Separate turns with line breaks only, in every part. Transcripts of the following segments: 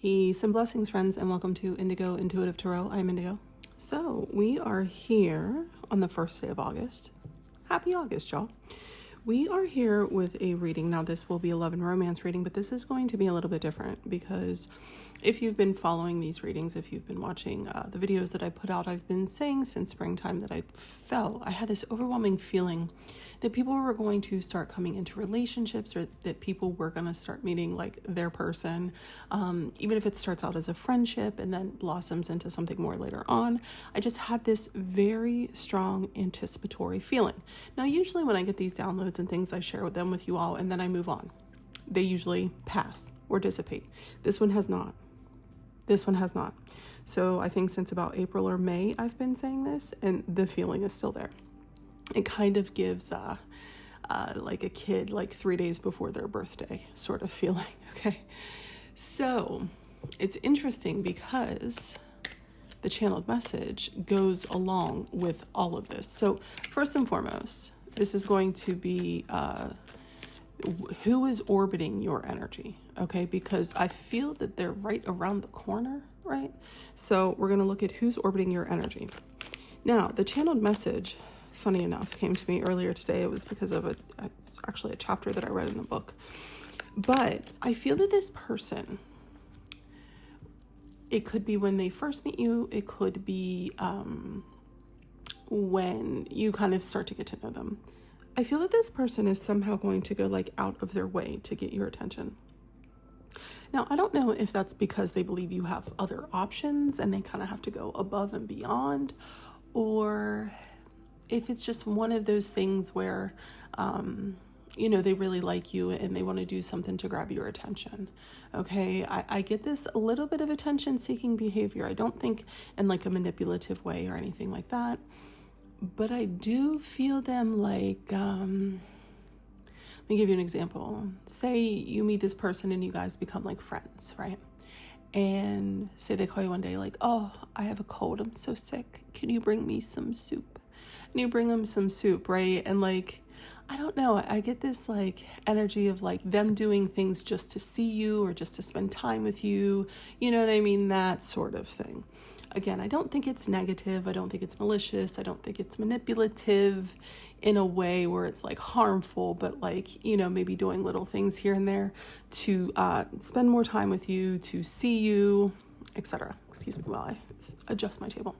Peace and blessings, friends, and welcome to Indigo Intuitive Tarot. I'm Indigo. So we are here on the first day of August. Happy August, y'all. We are here with a reading. Now, this will be a love and romance reading, but this is going to be a little bit different because if you've been following these readings, if you've been watching the videos that I put out, I've been saying since springtime that I had this overwhelming feeling that people were going to start coming into relationships, or that people were going to start meeting like their person, even if it starts out as a friendship and then blossoms into something more later on. I just had this very strong anticipatory feeling. Now, usually when I get these downloads and things, I share them with you all and then I move on. They usually pass or dissipate. This one has not. This one has not. So I think since about April or May, I've been saying this and the feeling is still there. It kind of gives like a kid like 3 days before their birthday sort of feeling. Okay. So it's interesting because the channeled message goes along with all of this. So first and foremost, this is going to be who is orbiting your energy, okay? Because I feel that they're right around the corner, right? So we're going to look at who's orbiting your energy. Now, the channeled message, funny enough, came to me earlier today. It was because of actually a chapter that I read in a book. But I feel that this person, it could be when they first meet you. It could be when you kind of start to get to know them. I feel that this person is somehow going to go like out of their way to get your attention. Now, I don't know if that's because they believe you have other options and they kind of have to go above and beyond, or if it's just one of those things where, they really like you and they want to do something to grab your attention. Okay. I get this a little bit of attention seeking behavior. I don't think in like a manipulative way or anything like that. But I do feel them like, let me give you an example. Say you meet this person and you guys become like friends, right? And say they call you one day like, oh, I have a cold, I'm so sick. Can you bring me some soup? And you bring them some soup, right? And like, I don't know, I get this like energy of like them doing things just to see you or just to spend time with you. You know what I mean? That sort of thing. Again, I don't think it's negative. I don't think it's malicious. I don't think it's manipulative in a way where it's like harmful, but like, maybe doing little things here and there to spend more time with you, to see you, etc. Excuse me while I adjust my table.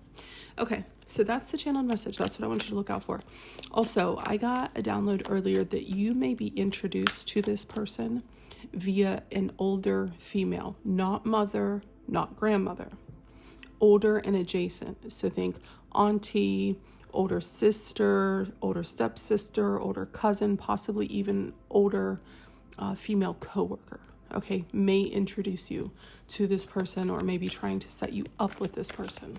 Okay, so that's the channeled message. That's what I want you to look out for. Also, I got a download earlier that you may be introduced to this person via an older female, not mother, not grandmother. Older and adjacent. So think auntie, older sister, older stepsister, older cousin, possibly even older female coworker. Okay, may introduce you to this person or maybe trying to set you up with this person.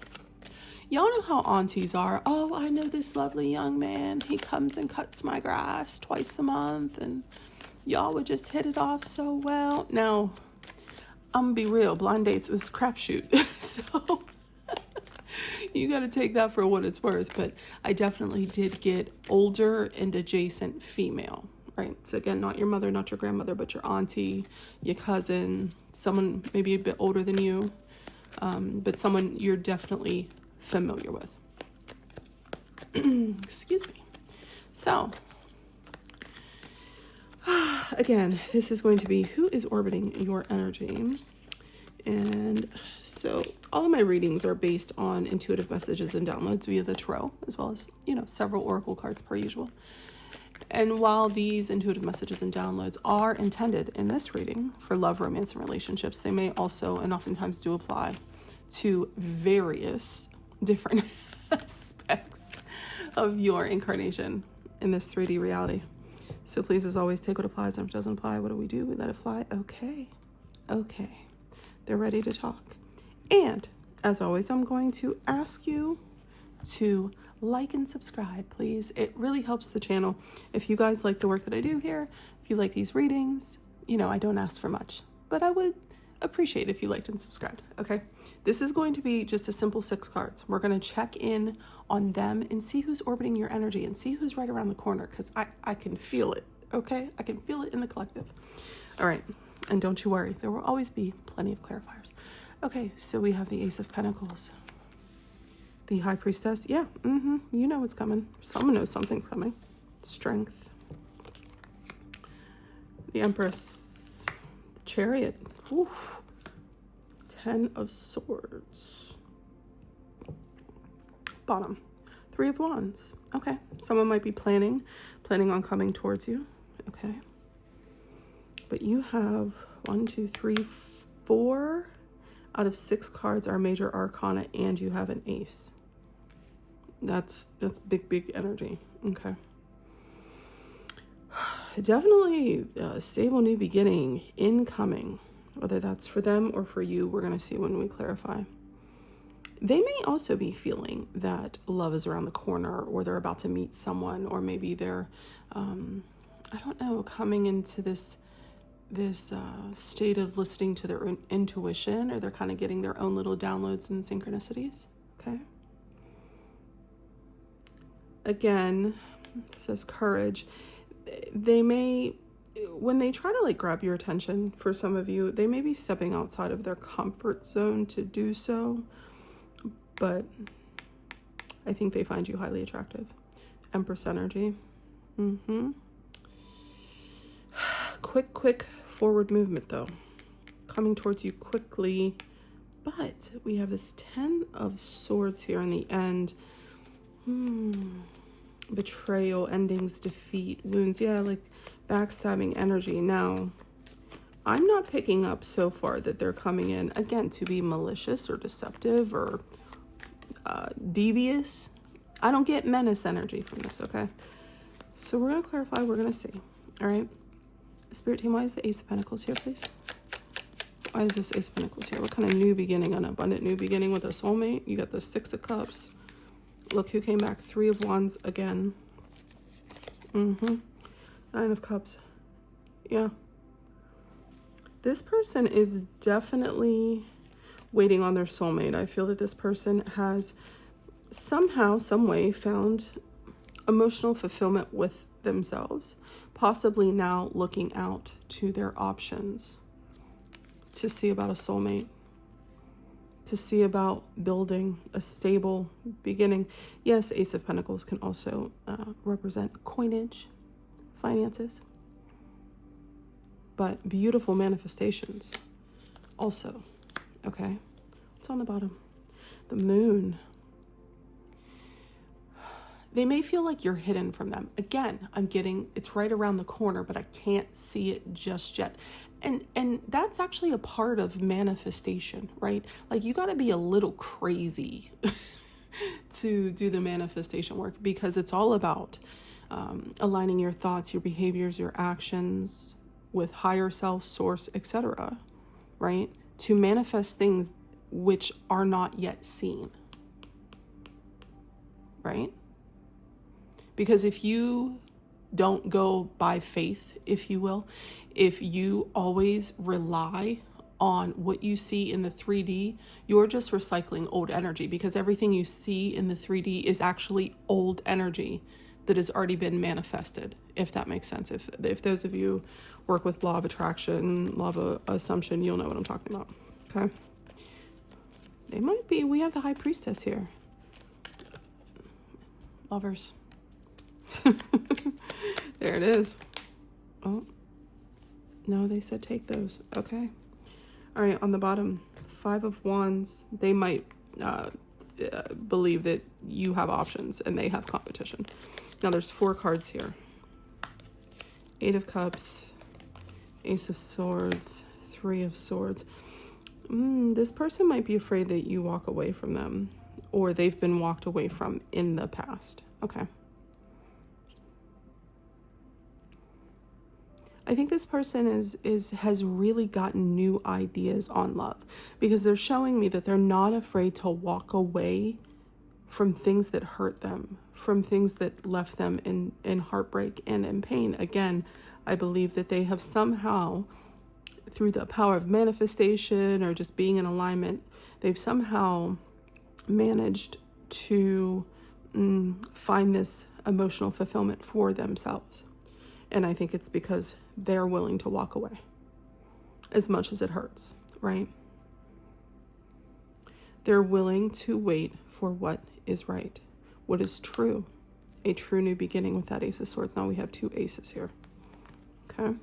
Y'all know how aunties are. Oh, I know this lovely young man. He comes and cuts my grass twice a month and y'all would just hit it off so well. Now, I'm gonna be real, blind dates is a crapshoot. So you got to take that for what it's worth. But I definitely did get older and adjacent female, right? So again, not your mother, not your grandmother, but your auntie, your cousin, someone maybe a bit older than you, but someone you're definitely familiar with. Excuse me. So again, this is going to be who is orbiting your energy. And so all of my readings are based on intuitive messages and downloads via the tarot, as well as, several oracle cards per usual. And while these intuitive messages and downloads are intended in this reading for love, romance, and relationships, they may also, and oftentimes do apply to various different aspects of your incarnation in this 3D reality. So please, as always, take what applies, and if it doesn't apply, what do? We let it fly. Okay. They're ready to talk. And as always, I'm going to ask you to like and subscribe, please. It really helps the channel. If you guys like the work that I do here, if you like these readings, I don't ask for much, but I would appreciate if you liked and subscribed. Okay. This is going to be just a simple 6 cards. We're going to check in on them and see who's orbiting your energy and see who's right around the corner. Cause I can feel it. Okay. I can feel it in the collective. All right. And don't you worry, there will always be plenty of clarifiers. Okay, so we have the Ace of Pentacles. The High Priestess. Yeah, you know what's coming. Someone knows something's coming. Strength. The Empress. The Chariot. Oof. 10 of Swords. Bottom. 3 of Wands. Okay, someone might be planning on coming towards you. Okay. But you have 1, 2, 3, 4 out of 6 cards are major arcana, and you have an ace. That's big energy. Okay. Definitely a stable new beginning incoming, whether that's for them or for you. We're going to see when we clarify. They may also be feeling that love is around the corner, or they're about to meet someone, or maybe they're, I don't know, coming into this state of listening to their own intuition, or they're kind of getting their own little downloads and synchronicities. Okay. Again, it says courage. They may, when they try to like grab your attention, for some of you, they may be stepping outside of their comfort zone to do so, but I think they find you highly attractive. Empress energy. Quick forward movement though, coming towards you quickly. But we have this 10 of Swords here in the end. Betrayal, endings, defeat, wounds. Yeah, like backstabbing energy. Now, I'm not picking up so far that they're coming in, again, to be malicious or deceptive or devious. I don't get menace energy from this, okay? So we're going to clarify. We're going to see. All right. Spirit team, why is the Ace of Pentacles here, please? Why is this Ace of Pentacles here? What kind of new beginning? An abundant new beginning with a soulmate? You got the 6 of Cups. Look who came back. 3 of Wands again. 9 of Cups. Yeah. This person is definitely waiting on their soulmate. I feel that this person has somehow, some way found emotional fulfillment with themselves, possibly now looking out to their options to see about a soulmate, to see about building a stable beginning. Yes, Ace of Pentacles can also represent coinage, finances, but beautiful manifestations also. Okay, what's on the bottom? The Moon. They may feel like you're hidden from them. Again, I'm getting, it's right around the corner, but I can't see it just yet. And that's actually a part of manifestation, right? Like you got to be a little crazy to do the manifestation work, because it's all about aligning your thoughts, your behaviors, your actions with higher self, source, etc., right? To manifest things which are not yet seen, right? Because if you don't go by faith, if you will, if you always rely on what you see in the 3D, you're just recycling old energy, because everything you see in the 3D is actually old energy that has already been manifested, if that makes sense. If those of you work with law of attraction, law of assumption, you'll know what I'm talking about. Okay. They might be, we have the High Priestess here. Lovers. There it is. Oh, no, they said take those. Okay. All right, on the bottom, 5 of Wands. They might believe that you have options and they have competition. Now there's 4 cards here. 8 of Cups, Ace of Swords, 3 of Swords. This person might be afraid that you walk away from them, or they've been walked away from in the past. Okay. I think this person has really gotten new ideas on love, because they're showing me that they're not afraid to walk away from things that hurt them, from things that left them in heartbreak and in pain. Again, I believe that they have somehow, through the power of manifestation or just being in alignment, they've somehow managed to find this emotional fulfillment for themselves. And I think it's because they're willing to walk away. as much as it hurts, right? They're willing to wait for what is right, what is true, a true new beginning with that Ace of Swords. Now we have 2 aces here, okay?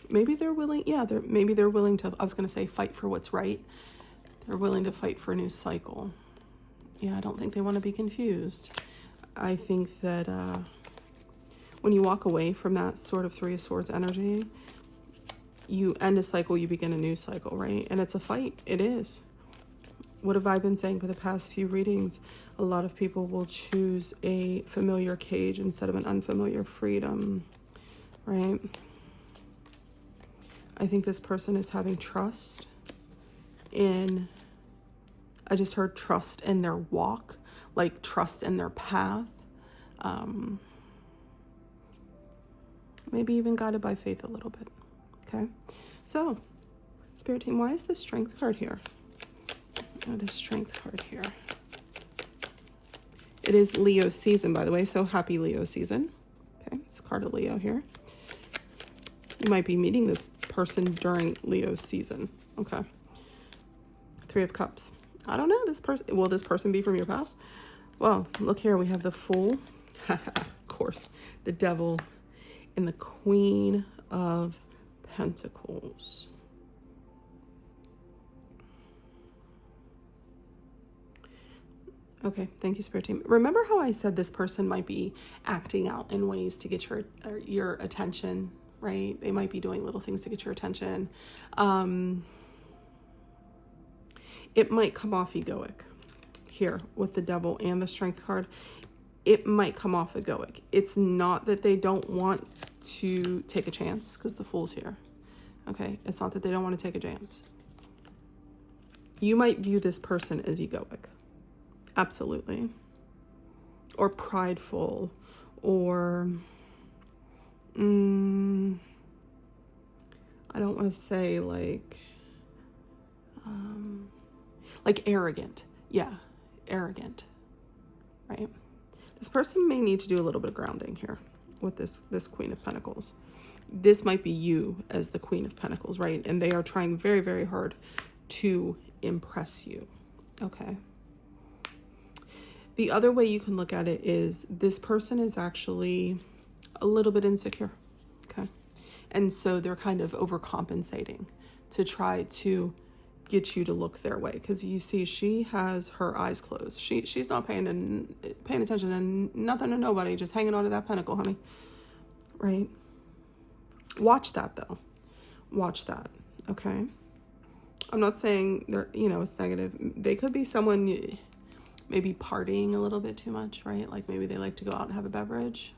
Maybe they're willing, maybe they're willing to, I was going to say fight for what's right. They're willing to fight for a new cycle. Yeah, I don't think they want to be confused. I think that when you walk away from that sort of 3 of Swords energy, you end a cycle, you begin a new cycle, right? And it's a fight. It is. What have I been saying for the past few readings? A lot of people will choose a familiar cage instead of an unfamiliar freedom, right? I think this person is having trust in, I just heard trust in their walk, like trust in their path. Maybe even guided by faith a little bit. Okay, so Spirit Team, why is the Strength card here? Oh, the Strength card here. It is Leo season, by the way, so happy Leo season. Okay, it's a card of Leo here. You might be meeting this person during Leo season. Okay. 3 of Cups. I don't know, this person, will this person be from your past? Well, look here, we have the Fool, of course, the Devil, and the Queen of Pentacles. Okay, thank you, Spirit Team. Remember how I said this person might be acting out in ways to get your attention, right? They might be doing little things to get your attention. It might come off egoic here with the Devil and the Strength card. It might come off egoic. It's not that they don't want to take a chance, because the Fool's here. Okay, it's not that they don't want to take a chance. You might view this person as egoic. Absolutely. Or prideful, or I don't want to say like arrogant. Yeah, arrogant, right? This person may need to do a little bit of grounding here with this Queen of Pentacles. This might be you as the Queen of Pentacles, right? And they are trying very, very hard to impress you, okay? The other way you can look at it is this person is actually a little bit insecure, okay? And so they're kind of overcompensating to try to get you to look their way, because you see she has her eyes closed. She's not paying attention and nothing to nobody, just hanging on to that pentacle, honey, right? Watch that though. Watch that, okay? I'm not saying they're, it's negative. They could be someone maybe partying a little bit too much, right? Like maybe they like to go out and have a beverage.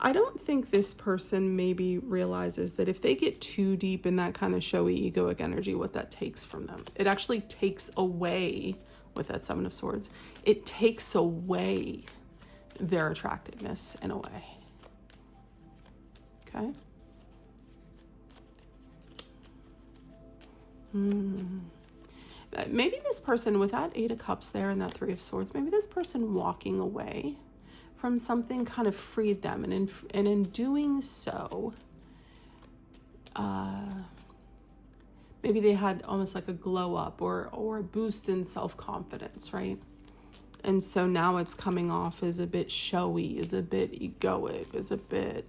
I don't think this person maybe realizes that if they get too deep in that kind of showy egoic energy, what that takes from them. It actually takes away, with that 7 of Swords, it takes away their attractiveness in a way. Okay? Maybe this person, with that 8 of Cups there and that 3 of Swords, maybe this person walking away from something kind of freed them, and in doing so, maybe they had almost like a glow up or a boost in self-confidence, right? And so now it's coming off as a bit showy, as a bit egoic, as a bit,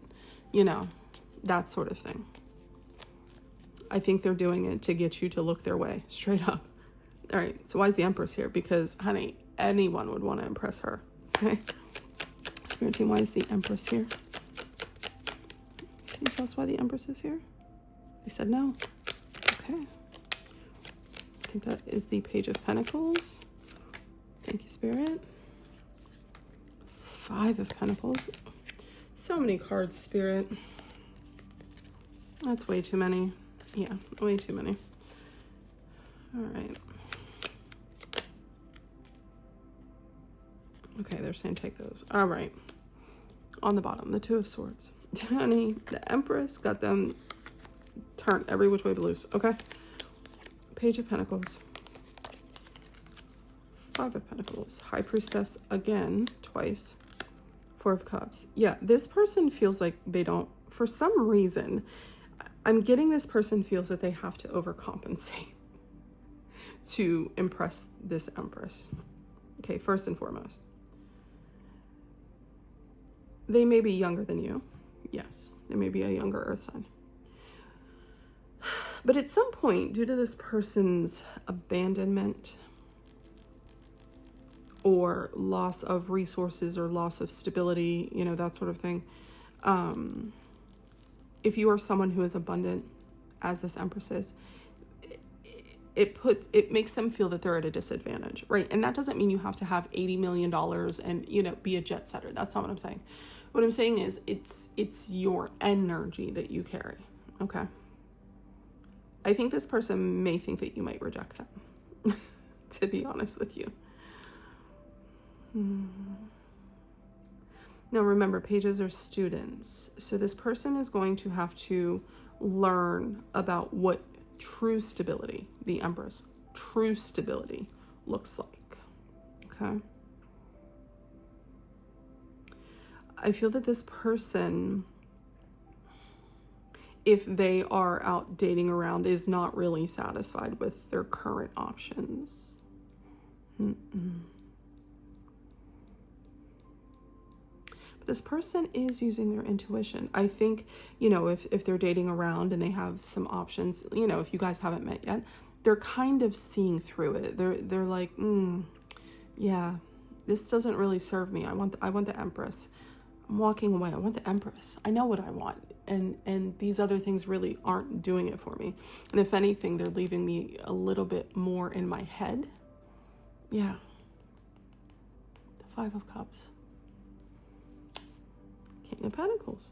that sort of thing. I think they're doing it to get you to look their way, straight up. All right, so why is the Empress here? Because, honey, anyone would want to impress her, okay? Spirit Team, why is the Empress here? Can you tell us why the Empress is here? They said no. Okay. I think that is the Page of Pentacles. Thank you, Spirit. 5 of Pentacles. So many cards, Spirit. That's way too many. Yeah, way too many. All right. Okay, they're saying take those. All right. On the bottom, the 2 of Swords. Honey, the Empress got them turned every which way but loose. Okay. Page of Pentacles. 5 of Pentacles. High Priestess again, twice. Four of Cups. Yeah, this person feels like they don't, for some reason, I'm getting this person feels that they have to overcompensate to impress this Empress. Okay, first and foremost. They may be younger than you. Yes, they may be a younger earth sign. But at some point, due to this person's abandonment or loss of resources or loss of stability, you know, that sort of thing, if you are someone who is abundant, as this Empress is, it makes them feel that they're at a disadvantage, right? And that doesn't mean you have to have $80 million and, you know, be a jet setter. That's not what I'm saying. What I'm saying is it's your energy that you carry, okay? I think this person may think that you might reject them, to be honest with you. Now remember, pages are students. So this person is going to have to learn about what true stability, the Empress, true stability looks like, okay? I feel that this person, if they are out dating around, is not really satisfied with their current options. This person is using their intuition. I think, you know, if they're dating around and they have some options, you know, if you guys haven't met yet, they're kind of seeing through it. They're like, yeah, this doesn't really serve me. I want the Empress. I'm walking away. I want the Empress. I know what I want. And these other things really aren't doing it for me. And if anything, they're leaving me a little bit more in my head. Yeah. The Five of Cups. King of Pentacles.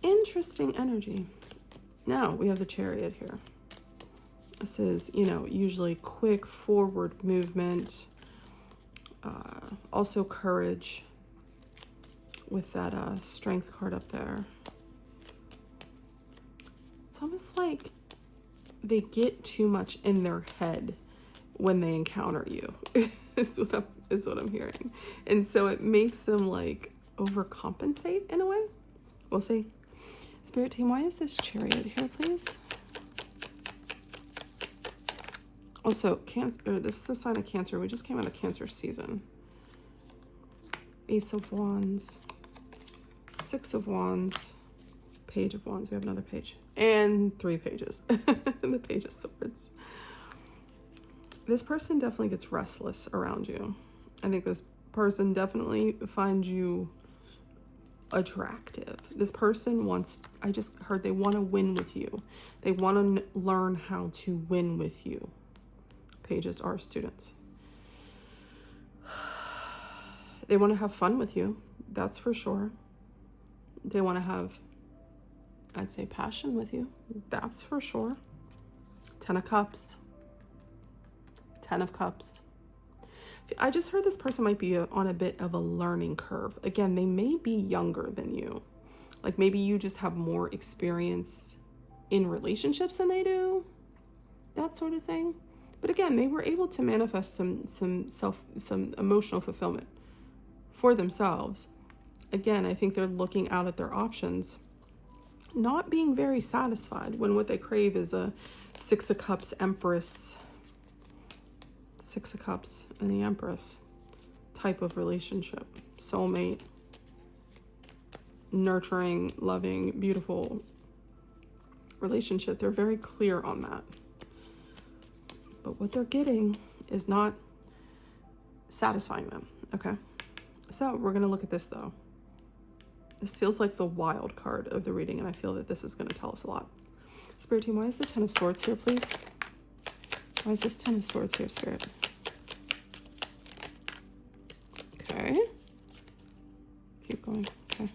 Interesting energy. Now we have the Chariot here. This is, you know, usually quick forward movement. Also courage with that strength card up there. It's almost like they get too much in their head when they encounter you. is what I'm hearing. And so it makes them like overcompensate in a way. We'll see. Spirit team, why is this Chariot here, please? Also, Cancer, this is the sign of Cancer. We just came out of Cancer season. Ace of Wands, Six of Wands, Page of Wands. We have another page. And 3 pages. The Page of Swords. This person definitely gets restless around you. I think this person definitely finds you attractive. This person wants, I just heard they want to win with you. They want to learn how to win with you. Pages are students. They want to have fun with you. That's for sure. They want to have, I'd say, passion with you. That's for sure. 10 of Cups. 10 of Cups. I just heard this person might be on a bit of a learning curve. Again, they may be younger than you. Like maybe you just have more experience in relationships than they do. That sort of thing. But again, they were able to manifest some emotional fulfillment for themselves. Again, I think they're looking out at their options, not being very satisfied when what they crave is a Six of Cups Empress, Six of Cups and the Empress type of relationship. Soulmate, nurturing, loving, beautiful relationship. They're very clear on that. But what they're getting is not satisfying them, okay? So we're going to look at this, though. This feels like the wild card of the reading, and I feel that this is going to tell us a lot. Spirit team, why is the Ten of Swords here, please? Why is this Ten of Swords here, Spirit? Okay. Keep going. Okay.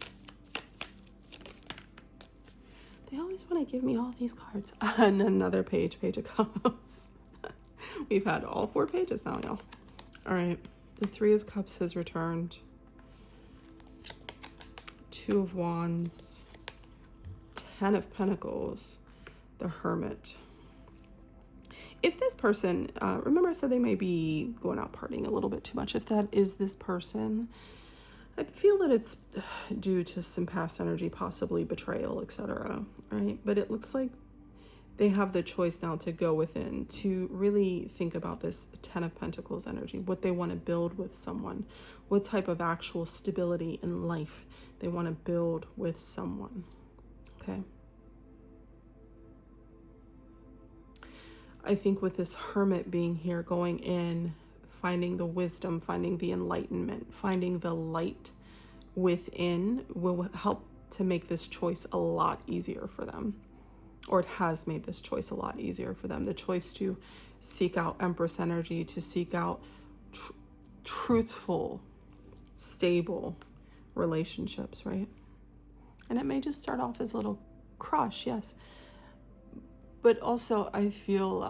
They always want to give me all these cards. And another page, Page of Cups. We've had all 4 pages now, y'all. All right. The Three of Cups has returned. 2 of Wands. 10 of Pentacles. The Hermit. if this person, remember I said they may be going out partying a little bit too much. If that is this person, I feel that it's due to some past energy, possibly betrayal, etc. Right? But it looks like they have the choice now to go within, to really think about this 10 of Pentacles energy, what they want to build with someone, what type of actual stability in life they want to build with someone. Okay. I think with this Hermit being here, going in, finding the wisdom, finding the enlightenment, finding the light within will help to make this choice a lot easier for them. Or it has made this choice a lot easier for them. The choice to seek out Empress energy, to seek out truthful, stable relationships, right? And it may just start off as a little crush, yes. But also I feel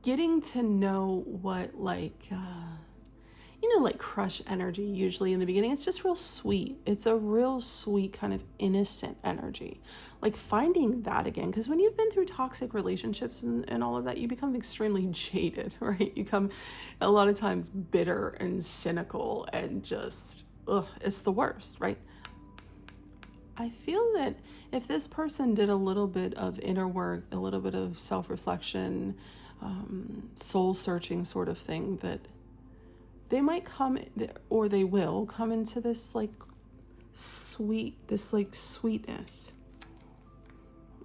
getting to know what like crush energy usually in the beginning, it's just real sweet. It's a real sweet kind of innocent energy. Like finding that again, because when you've been through toxic relationships and all of that, you become extremely jaded, right? You become a lot of times bitter and cynical and just, it's the worst, right? I feel that if this person did a little bit of inner work, a little bit of self-reflection, soul searching sort of thing, that they might come, or they will come into this like sweetness.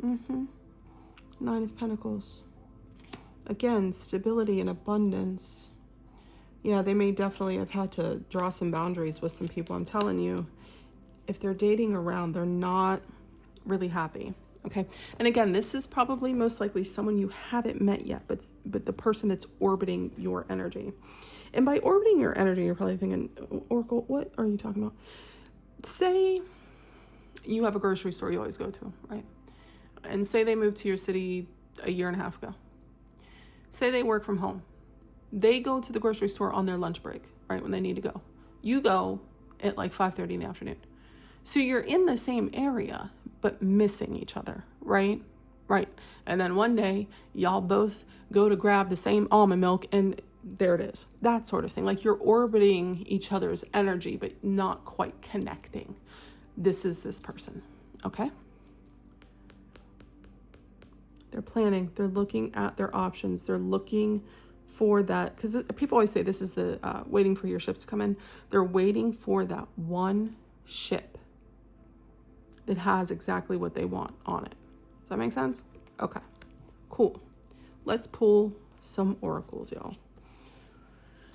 Nine of Pentacles. Again, stability and abundance. Yeah, they may definitely have had to draw some boundaries with some people. I'm telling you, if they're dating around, they're not really happy. Okay. And again, this is probably most likely someone you haven't met yet, but the person that's orbiting your energy. And by orbiting your energy, you're probably thinking, Oracle, what are you talking about? Say you have a grocery store you always go to, right? And say they moved to your city a year and a half ago. Say they work from home. They go to the grocery store on their lunch break, right? When they need to go. You go at like 5:30 in the afternoon. So you're in the same area, but missing each other, right? Right. And then one day y'all both go to grab the same almond milk and there it is. That sort of thing. Like you're orbiting each other's energy, but not quite connecting. This is this person. Okay. They're planning. They're looking at their options. They're looking for that. Because people always say this is the waiting for your ships to come in. They're waiting for that one ship that has exactly what they want on it. Does that make sense? Okay, cool. Let's pull some oracles, y'all.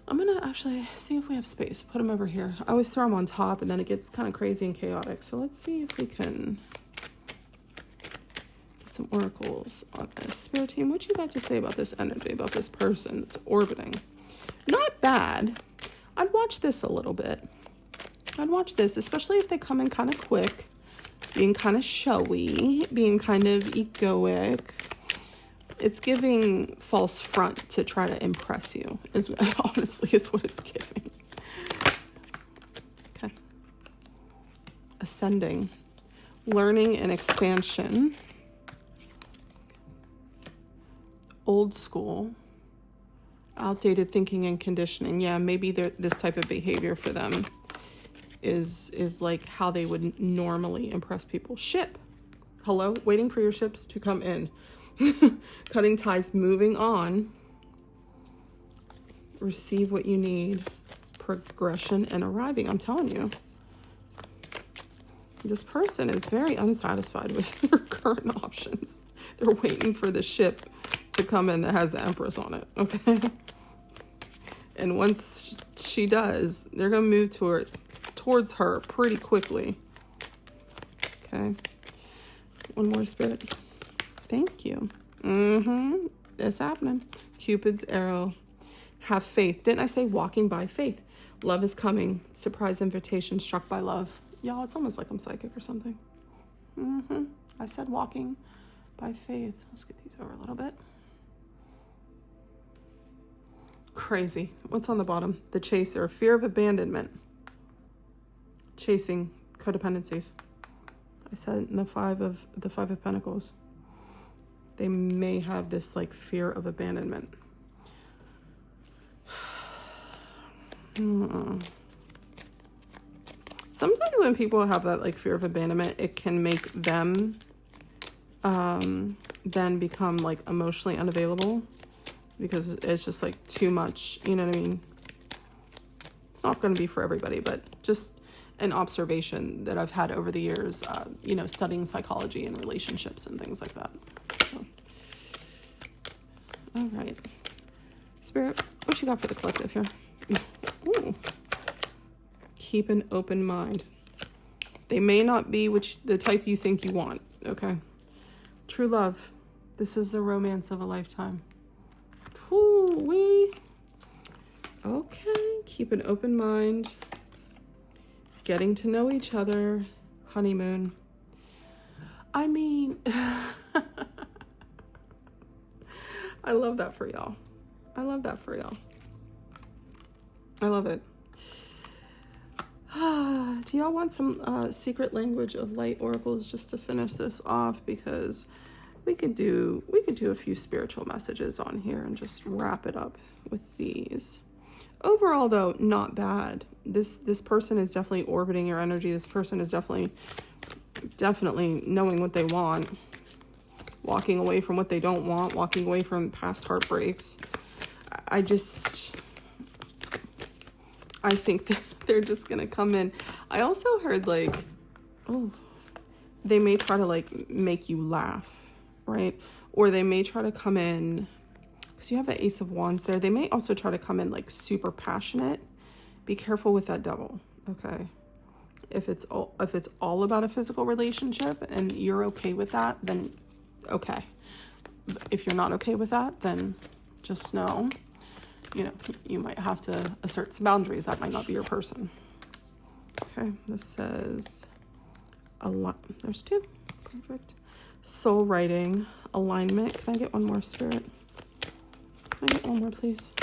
I'm gonna actually see if we have space. Put them over here. I always throw them on top and then it gets kind of crazy and chaotic. So let's see if we can get some oracles on this. Spirit team, what you got to say about this energy, about this person that's orbiting? Not bad. I'd watch this a little bit. I'd watch this, especially if they come in kind of quick, being kind of showy, being kind of egoic. It's giving false front to try to impress you, honestly is what it's giving. Okay. Ascending. Learning and expansion. Old school. Outdated thinking and conditioning. Yeah, maybe this type of behavior for them is like how they would normally impress people. Ship. Hello? Waiting for your ships to come in. Cutting ties, moving on. Receive what you need. Progression and arriving. I'm telling you, this person is very unsatisfied with their current options. They're waiting for the ship to come in that has the Empress on it. Okay. And once she does, they're going to move towards her pretty quickly. Okay. One more, Spirit. Thank you. It's happening. Cupid's arrow. Have faith. Didn't I say walking by faith? Love is coming. Surprise invitation. Struck by love. Y'all, it's almost like I'm psychic or something. I said walking by faith. Let's get these over a little bit. Crazy. What's on the bottom? The chaser. Fear of abandonment. Chasing codependencies. I said in the five of Pentacles. they may have this like fear of abandonment. Sometimes when people have that like fear of abandonment, it can make them then become like emotionally unavailable, because it's just like too much, you know what I mean? It's not going to be for everybody, but just an observation that I've had over the years, you know, studying psychology and relationships and things like that. So. All right. Spirit, what you got for the collective here? Ooh. Keep an open mind. They may not be the type you think you want, okay? True love. This is the romance of a lifetime. Woo-wee. Okay, keep an open mind. Getting to know each other. Honeymoon. I mean, I love that for y'all. I love that for y'all. I love it. Do y'all want some secret language of light oracles just to finish this off? Because we could do a few spiritual messages on here and just wrap it up with these. Overall, though, not bad. This person is definitely orbiting your energy. This person is definitely knowing what they want, walking away from what they don't want, walking away from past heartbreaks. I think that they're just gonna come in. I also heard like, they may try to like make you laugh, right? Or they may try to come in, because you have the Ace of Wands there. They may also try to come in like super passionate. Be careful with that devil, okay? If it's all about a physical relationship and you're okay with that, then okay. If you're not okay with that, then just know, you know, you might have to assert some boundaries. That might not be your person. Okay, this says a lot. There's two. Perfect. Soul writing, alignment. Can I get one more, Spirit? Can I get one more, please?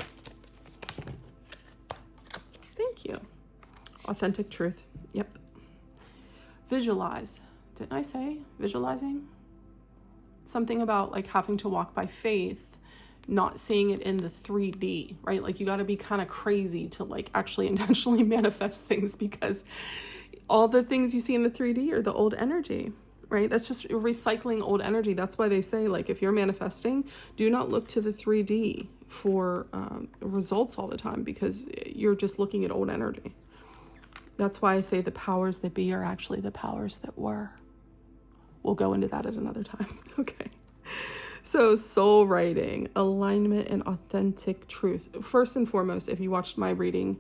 Thank you. Authentic truth. Yep. Visualize. Didn't I say visualizing? Something about like having to walk by faith, not seeing it in the 3D, right? Like you got to be kind of crazy to like actually intentionally manifest things, because all the things you see in the 3D are the old energy, right? That's just recycling old energy. That's why they say, like, if you're manifesting, do not look to the 3D for results all the time, because you're just looking at old energy. That's why I say the powers that be are actually the powers that were. We'll go into that at another time. Okay. So soul writing, alignment, and authentic truth. First and foremost, if you watched my reading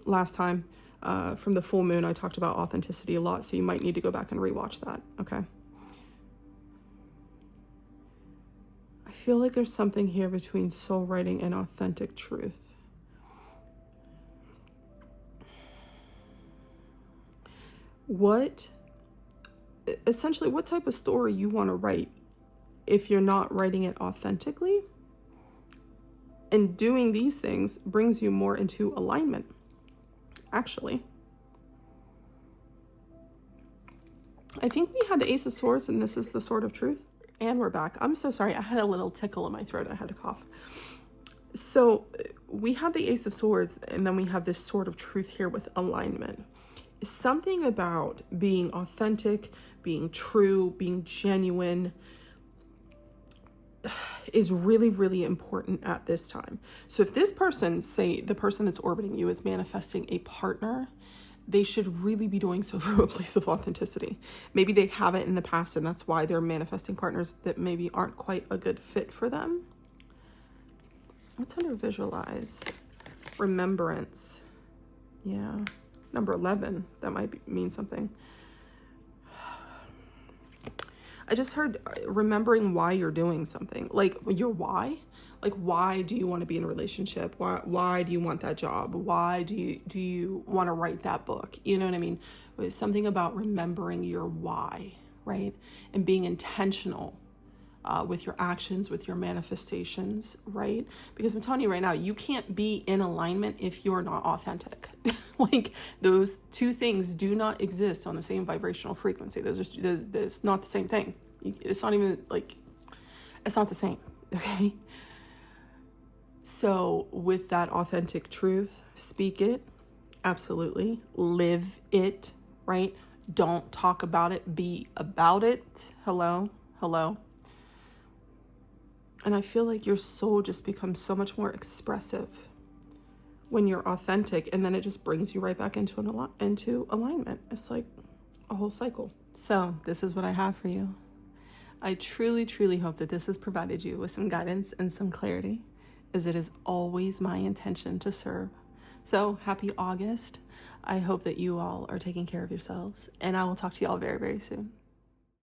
last time from the full moon, I talked about authenticity a lot, so you might need to go back and rewatch that, okay? I feel like there's something here between soul writing and authentic truth. Essentially, what type of story you want to write if you're not writing it authentically? And doing these things brings you more into alignment, actually. I think we had the Ace of Swords, and this is the Sword of Truth. And we're back. I'm so sorry. I had a little tickle in my throat. I had to cough. So we have the Ace of Swords, and then we have this Sword of Truth here with alignment. Something about being authentic, being true, being genuine is really, really important at this time. So if this person, say the person that's orbiting you, is manifesting a partner, they should really be doing so from a place of authenticity. Maybe they haven't in the past, and that's why they're manifesting partners that maybe aren't quite a good fit for them. What's under visualize? Remembrance. Yeah. Number 11. That might mean something. I just heard remembering why you're doing something. Like your why. Like, why do you want to be in a relationship? Why do you want that job? Why do you want to write that book? You know what I mean? It's something about remembering your why, right? And being intentional with your actions, with your manifestations, right? Because I'm telling you right now, you can't be in alignment if you're not authentic. Like, those two things do not exist on the same vibrational frequency. It's not the same thing. It's not even like, It's not the same, okay? So with that authentic truth, speak it, absolutely. Live it, right? Don't talk about it, be about it. Hello, hello. And I feel like your soul just becomes so much more expressive when you're authentic, and then it just brings you right back into alignment. It's like a whole cycle. So this is what I have for you. I truly, truly hope that this has provided you with some guidance and some clarity, as it is always my intention to serve. So happy August. I hope that you all are taking care of yourselves, and I will talk to you all very, very soon.